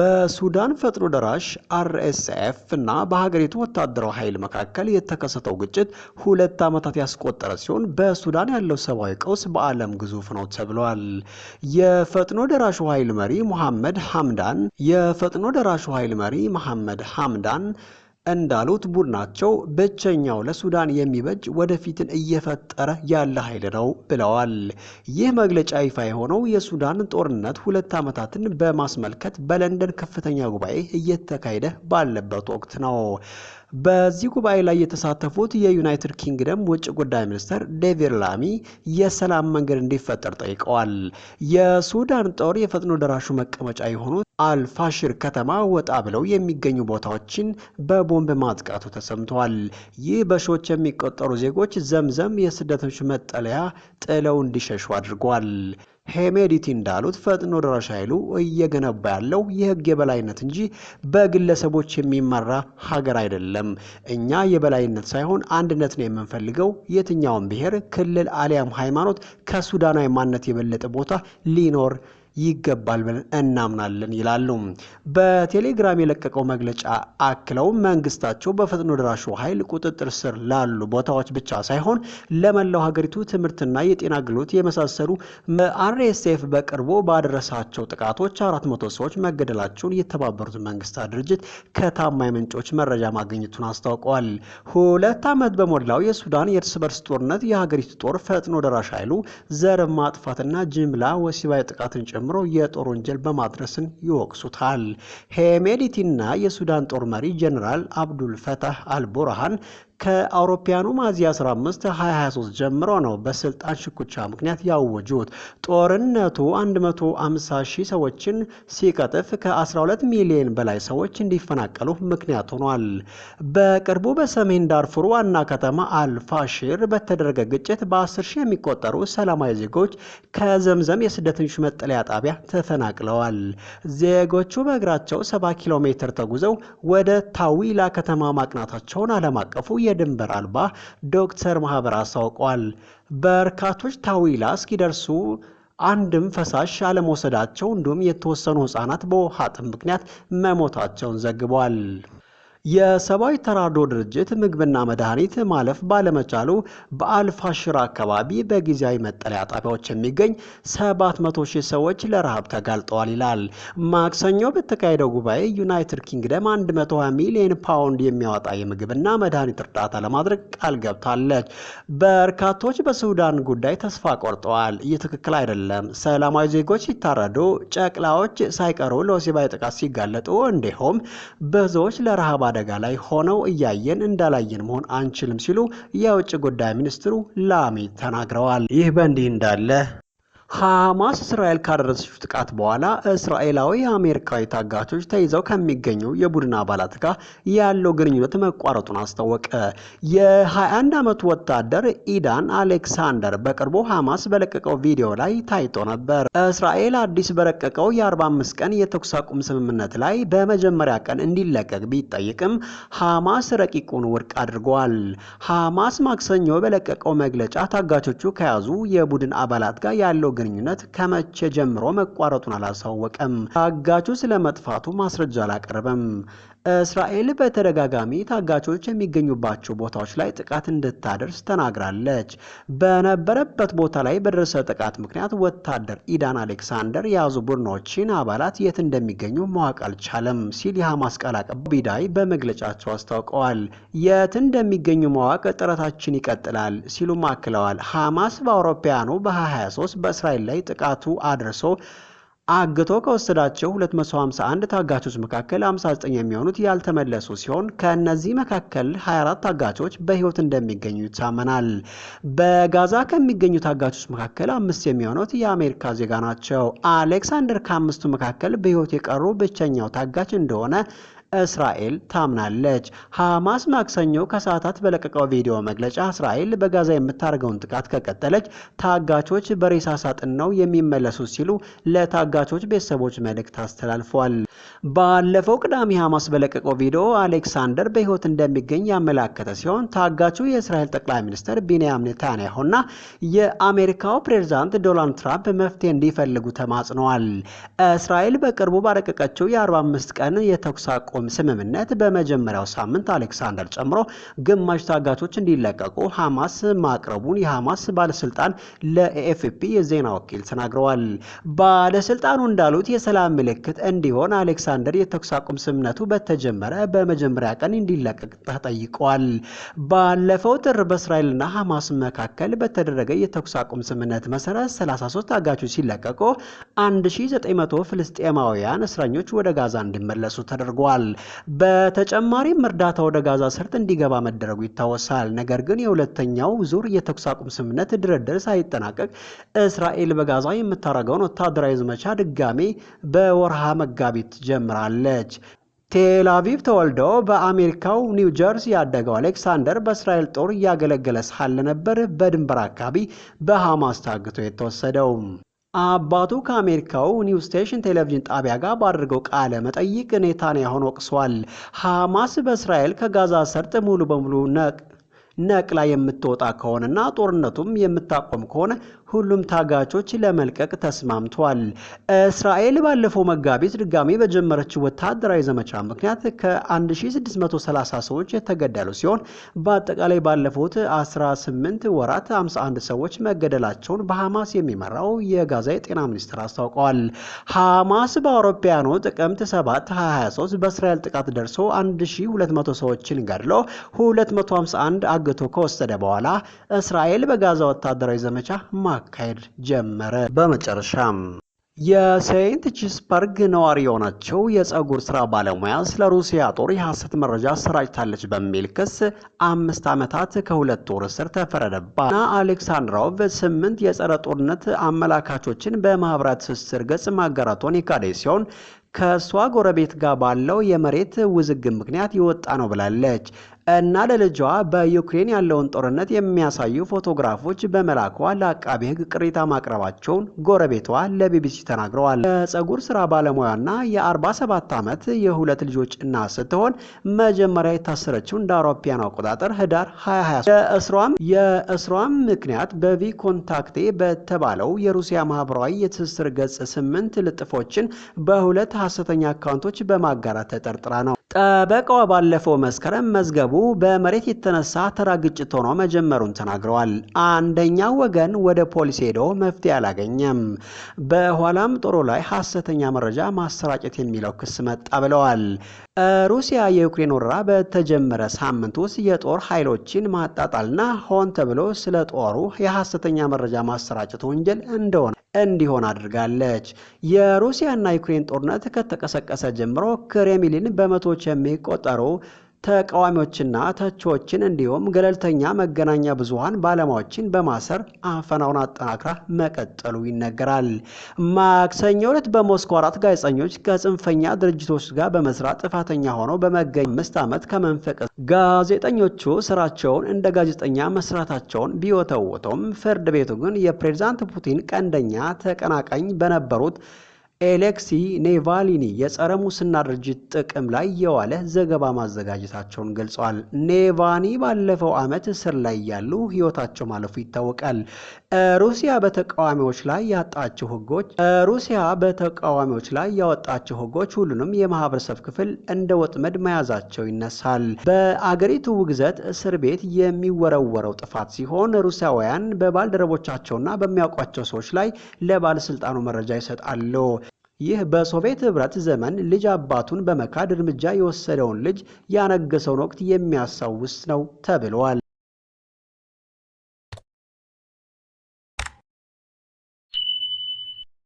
በሱዳን ፈጥኖ ደራሽ አርኤስኤፍ እና በሀገሪቱ ወታደራዊ ኃይል መካከል የተከሰተው ግጭት 2 ዓመታት ያስቆጠረ ሲሆን በሱዳን ያለው ሰብአዊ ቀውስ በዓለም ግዙፍ ነው ተብሏል። የፈጥኖ ደራሹ ኃይል መሪ መሐመድ ሐምዳን እንዳሉት ቡድናቸው ብቸኛው ለሱዳን የሚበጅ ወደፊትን እየፈጠረ ያለ ኃይል ነው ብለዋል። ይህ መግለጫ ይፋ የሆነው የሱዳን ጦርነት 2 ዓመታትን በማስመልከት በለንደን ከፍተኛ ጉባኤ እየተካሄደ ባለበት ወቅት ነው። በዚህ ጉባኤ ላይ የተሳተፉት የዩናይትድ ኪንግደም ውጭ ጉዳይ ሚኒስትር ዴቪድ ላሚ የሰላም መንገድ እንዲፈጠር ጠይቀዋል። የሱዳን ጦር የፈጥኖ ደራሹ መቀመጫ የሆኑት አልፋሽር ከተማ ወጣ ብለው የሚገኙ ቦታዎችን በቦምብ ማጥቃቱ ተሰምቷል። ይህ በሺዎች የሚቆጠሩ ዜጎች ዘምዘም የስደተኞች መጠለያ ጥለው እንዲሸሹ አድርጓል። ሄሜዲቲ እንዳሉት ፈጥኖ ደራሽ ኃይሉ እየገነባ ያለው የህግ የበላይነት እንጂ በግለሰቦች የሚመራ ሀገር አይደለም። እኛ የበላይነት ሳይሆን አንድነት ነው የምንፈልገው። የትኛውም ብሔር፣ ክልል አሊያም ሃይማኖት ከሱዳናዊ ማንነት የበለጠ ቦታ ሊኖር ይገባል ብለን እናምናለን ይላሉ። በቴሌግራም የለቀቀው መግለጫ አክለው መንግስታቸው በፈጥኖ ደራሹ ኃይል ቁጥጥር ስር ላሉ ቦታዎች ብቻ ሳይሆን ለመላው ሀገሪቱ ትምህርትና የጤና አገልግሎት የመሳሰሉ አርኤስኤፍ በቅርቡ ባደረሳቸው ጥቃቶች 400 ሰዎች መገደላቸውን የተባበሩት መንግስታት ድርጅት ከታማኝ ምንጮች መረጃ ማግኘቱን አስታውቀዋል። 2 ዓመት በሞላው የሱዳን የእርስ በርስ ጦርነት የሀገሪቱ ጦር ፈጥኖ ደራሽ ኃይሉ ዘር ማጥፋትና ጅምላ ወሲባዊ ጥቃትን ጨምሮ የጦር ወንጀል በማድረስን ይወቅሱታል። ሄሜዲቲና የሱዳን ጦር መሪ ጀነራል አብዱል ፈታህ አልቡርሃን ከአውሮፓውያኑ ሚያዝያ 15 2023 ጀምሮ ነው በስልጣን ሽኩቻ ምክንያት ያወጁት። ጦርነቱ 150,000 ሰዎችን ሲቀጥፍ ከ12 ሚሊዮን በላይ ሰዎች እንዲፈናቀሉ ምክንያት ሆኗል። በቅርቡ በሰሜን ዳርፉር ዋና ከተማ አልፋሽር በተደረገ ግጭት በ10,000 የሚቆጠሩ ሰላማዊ ዜጎች ከዘምዘም የስደተኞች መጠለያ ጣቢያ ተፈናቅለዋል። ዜጎቹ በእግራቸው 70 ኪሎ ሜትር ተጉዘው ወደ ታዊላ ከተማ ማቅናታቸውን ዓለም አቀፉ የድንበር አልባ ዶክተር ማህበር አስታውቋል። በርካቶች ታዊላ እስኪደርሱ አንድም ፈሳሽ አለመውሰዳቸው እንዲሁም የተወሰኑ ህጻናት በውሃ ጥም ምክንያት መሞታቸውን ዘግቧል። የሰብአዊ ተራድኦ ድርጅት ምግብና መድኃኒት ማለፍ ባለመቻሉ በአልፋሽር አካባቢ በጊዜያዊ መጠለያ ጣቢያዎች የሚገኝ 700,000 ሰዎች ለረሃብ ተጋልጠዋል ይላል። ማክሰኞ በተካሄደው ጉባኤ ዩናይትድ ኪንግደም 120 ሚሊዮን ፓውንድ የሚያወጣ የምግብና መድኃኒት እርዳታ ለማድረግ ቃል ገብታለች። በርካቶች በሱዳን ጉዳይ ተስፋ ቆርጠዋል። ይህ ትክክል አይደለም። ሰላማዊ ዜጎች ሲታረዱ፣ ጨቅላዎች ሳይቀሩ ለወሲባዊ ጥቃት ሲጋለጡ፣ እንዲሁም ብዙዎች ለረሃብ አደጋ ላይ ሆነው እያየን እንዳላየን መሆን አንችልም ሲሉ የውጭ ጉዳይ ሚኒስትሩ ላሚ ተናግረዋል። ይህ በእንዲህ እንዳለ ሐማስ እስራኤል ካደረሰችው ጥቃት በኋላ እስራኤላዊ አሜሪካዊ ታጋቾች ተይዘው ከሚገኙ የቡድን አባላት ጋር ያለው ግንኙነት መቋረጡን አስታወቀ። የ21 ዓመቱ ወታደር ኢዳን አሌክሳንደር በቅርቡ ሐማስ በለቀቀው ቪዲዮ ላይ ታይቶ ነበር። እስራኤል አዲስ በረቀቀው የ45 ቀን የተኩስ አቁም ስምምነት ላይ በመጀመሪያ ቀን እንዲለቀቅ ቢጠይቅም ሐማስ ረቂቁን ውድቅ አድርጓል። ሐማስ ማክሰኞ በለቀቀው መግለጫ ታጋቾቹ ከያዙ የቡድን አባላት ጋር ያለው ግንኙነት ከመቼ ጀምሮ መቋረጡን አላሳወቀም። ታጋቹ ስለመጥፋቱ ማስረጃ አላቀረበም። እስራኤል በተደጋጋሚ ታጋቾች የሚገኙባቸው ቦታዎች ላይ ጥቃት እንድታደርስ ተናግራለች። በነበረበት ቦታ ላይ በደረሰ ጥቃት ምክንያት ወታደር ኢዳን አሌክሳንደር የያዙ ቡድኖችን አባላት የት እንደሚገኙ ማወቅ አልቻለም ሲል የሐማስ ቃል አቀባይ ቢዳይ በመግለጫቸው አስታውቀዋል። የት እንደሚገኙ ማወቅ ጥረታችን ይቀጥላል ሲሉም አክለዋል። ሐማስ በአውሮፓውያኑ በ2023 በእስራኤል ላይ ጥቃቱ አድርሶ አግቶ ከወሰዳቸው 251 ታጋቾች መካከል 59 የሚሆኑት ያልተመለሱ ሲሆን ከነዚህ መካከል 24 ታጋቾች በህይወት እንደሚገኙ ይታመናል። በጋዛ ከሚገኙ ታጋቾች መካከል 5 የሚሆኑት የአሜሪካ ዜጋ ናቸው። አሌክሳንደር ከአምስቱ መካከል በህይወት የቀሩ ብቸኛው ታጋች እንደሆነ እስራኤል ታምናለች። ሐማስ ማክሰኞ ከሰዓታት በለቀቀው ቪዲዮ መግለጫ እስራኤል በጋዛ የምታደርገውን ጥቃት ከቀጠለች ታጋቾች በሬሳ ሳጥን ነው የሚመለሱት ሲሉ ለታጋቾች ቤተሰቦች መልእክት አስተላልፏል። ባለፈው ቅዳሜ ሐማስ በለቀቀው ቪዲዮ አሌክሳንደር በሕይወት እንደሚገኝ ያመላከተ ሲሆን ታጋቹ የእስራኤል ጠቅላይ ሚኒስትር ቢንያሚን ኔታንያሁና የአሜሪካው ፕሬዝዳንት ዶናልድ ትራምፕ መፍትሄ እንዲፈልጉ ተማጽነዋል። እስራኤል በቅርቡ ባረቀቀችው የ45 ቀን የተኩስ አቁም ስምምነት በመጀመሪያው ሳምንት አሌክሳንደር ጨምሮ ግማሽ ታጋቾች እንዲለቀቁ ሐማስ ማቅረቡን የሐማስ ባለስልጣን ለኤኤፍፒ የዜና ወኪል ተናግረዋል። ባለስልጣኑ እንዳሉት የሰላም ምልክት እንዲሆን አሌክሳንደር የተኩስ አቁም ስምምነቱ በተጀመረ በመጀመሪያ ቀን እንዲለቀቅ ተጠይቋል። ባለፈው ጥር በእስራኤልና ሐማስ መካከል በተደረገ የተኩስ አቁም ስምምነት መሰረት 33 ታጋቾች ሲለቀቁ 1900 ፍልስጤማውያን እስረኞች ወደ ጋዛ እንዲመለሱ ተደርጓል። በተጨማሪም እርዳታ ወደ ጋዛ ሰርጥ እንዲገባ መደረጉ ይታወሳል። ነገር ግን የሁለተኛው ዙር የተኩስ አቁም ስምምነት ድርድር ሳይጠናቀቅ እስራኤል በጋዛ የምታደርገውን ወታደራዊ ዘመቻ ድጋሜ በወርሃ መጋቢት ጀምራለች። ቴል አቪቭ ተወልዶ በአሜሪካው ኒው ጀርሲ ያደገው አሌክሳንደር በእስራኤል ጦር እያገለገለ ሳለ ነበር በድንበር አካባቢ በሐማስ ታግቶ የተወሰደው። አባቱ ከአሜሪካው ኒው ስቴሽን ቴሌቪዥን ጣቢያ ጋር ባደረገው ቃለ መጠይቅ ኔታንያሁን ወቅሷል። ሐማስ በእስራኤል ከጋዛ ሰርጥ ሙሉ በሙሉ ነቅላ የምትወጣ ከሆነና ጦርነቱም የምታቆም ከሆነ ሁሉም ታጋቾች ለመልቀቅ ተስማምቷል። እስራኤል ባለፈው መጋቢት ድጋሚ በጀመረችው ወታደራዊ ዘመቻ ምክንያት ከ1630 ሰዎች የተገደሉ ሲሆን በአጠቃላይ ባለፉት 18 ወራት 51 ሰዎች መገደላቸውን በሐማስ የሚመራው የጋዛ የጤና ሚኒስቴር አስታውቀዋል። ሐማስ በአውሮፓውያኑ ጥቅምት 7 2023 በእስራኤል ጥቃት ደርሶ 1200 ሰዎችን ገድሎ 251 አግቶ ከወሰደ በኋላ እስራኤል በጋዛ ወታደራዊ ዘመቻ ማካሄድ ጀመረ። በመጨረሻም የሴንት ፒተርስበርግ ነዋሪ የሆነችው የፀጉር ስራ ባለሙያ ስለ ሩሲያ ጦር የሐሰት መረጃ አሰራጭታለች በሚል ክስ 5 ዓመታት ከ2 ወር እስር ተፈረደባት። አሌክሳንድሮቭ 8 የጸረ ጦርነት አመላካቾችን በማህበራዊ ትስስር ገጽ ማጋራቷን የካደች ሲሆን ከሷ ጎረቤት ጋር ባለው የመሬት ውዝግብ ምክንያት የወጣ ነው ብላለች እና ለልጇ በዩክሬን ያለውን ጦርነት የሚያሳዩ ፎቶግራፎች በመላኳ ለአቃቤ ሕግ ቅሬታ ማቅረባቸውን ጎረቤቷ ለቢቢሲ ተናግረዋል። የፀጉር ስራ ባለሙያና የ47 ዓመት የሁለት ልጆች እናት ስትሆን መጀመሪያ የታሰረችው እንደ አውሮፓውያን አቆጣጠር ህዳር 2020 የእስሯም ምክንያት በቪ ኮንታክቴ በተባለው የሩሲያ ማህበራዊ የትስስር ገጽ 8 ልጥፎችን በሁለት ሐሰተኛ አካውንቶች በማጋራት ተጠርጥራ ነው። ጠበቃዋ ባለፈው መስከረም መዝገቡ በመሬት የተነሳ ተራ ግጭት ሆኖ መጀመሩን ተናግረዋል። አንደኛው ወገን ወደ ፖሊስ ሄዶ መፍትሄ አላገኘም። በኋላም ጦሩ ላይ ሐሰተኛ መረጃ ማሰራጨት የሚለው ክስ መጣ ብለዋል። ሩሲያ የዩክሬን ወረራ በተጀመረ ሳምንት ውስጥ የጦር ኃይሎችን ማጣጣልና ሆን ተብሎ ስለ ጦሩ የሐሰተኛ መረጃ ማሰራጨት ወንጀል እንዲሆን አድርጋለች። የሩሲያና ዩክሬን ጦርነት ከተቀሰቀሰ ጀምሮ ክሬምሊን በመቶዎች የሚቆጠሩ ተቃዋሚዎችና ተቺዎችን እንዲሁም ገለልተኛ መገናኛ ብዙሃን ባለሙያዎችን በማሰር አፈናውን አጠናክራ መቀጠሉ ይነገራል። ማክሰኞ ዕለት በሞስኮ 4 ጋዜጠኞች ከጽንፈኛ ድርጅቶች ጋር በመስራት ጥፋተኛ ሆነው በመገኘት 5 ዓመት ከመንፈቅ ጋዜጠኞቹ ስራቸውን እንደ ጋዜጠኛ መስራታቸውን ቢወተውቱም ፍርድ ቤቱ ግን የፕሬዝዳንት ፑቲን ቀንደኛ ተቀናቃኝ በነበሩት ኤሌክሲ ኔቫልኒ የጸረ ሙስና ድርጅት ጥቅም ላይ የዋለ ዘገባ ማዘጋጀታቸውን ገልጸዋል። ኔቫልኒ ባለፈው ዓመት እስር ላይ ያሉ ህይወታቸው ማለፉ ይታወቃል። ሩሲያ በተቃዋሚዎች ላይ ያወጣቸው ህጎች ሁሉንም የማህበረሰብ ክፍል እንደ ወጥመድ መያዛቸው ይነሳል። በአገሪቱ ውግዘት እስር ቤት የሚወረወረው ጥፋት ሲሆን ሩሲያውያን በባልደረቦቻቸውና በሚያውቋቸው ሰዎች ላይ ለባለስልጣኑ መረጃ ይሰጣሉ። ይህ በሶቪየት ህብረት ዘመን ልጅ አባቱን በመካድ እርምጃ የወሰደውን ልጅ ያነገሰውን ወቅት የሚያስታውስ ነው ተብሏል።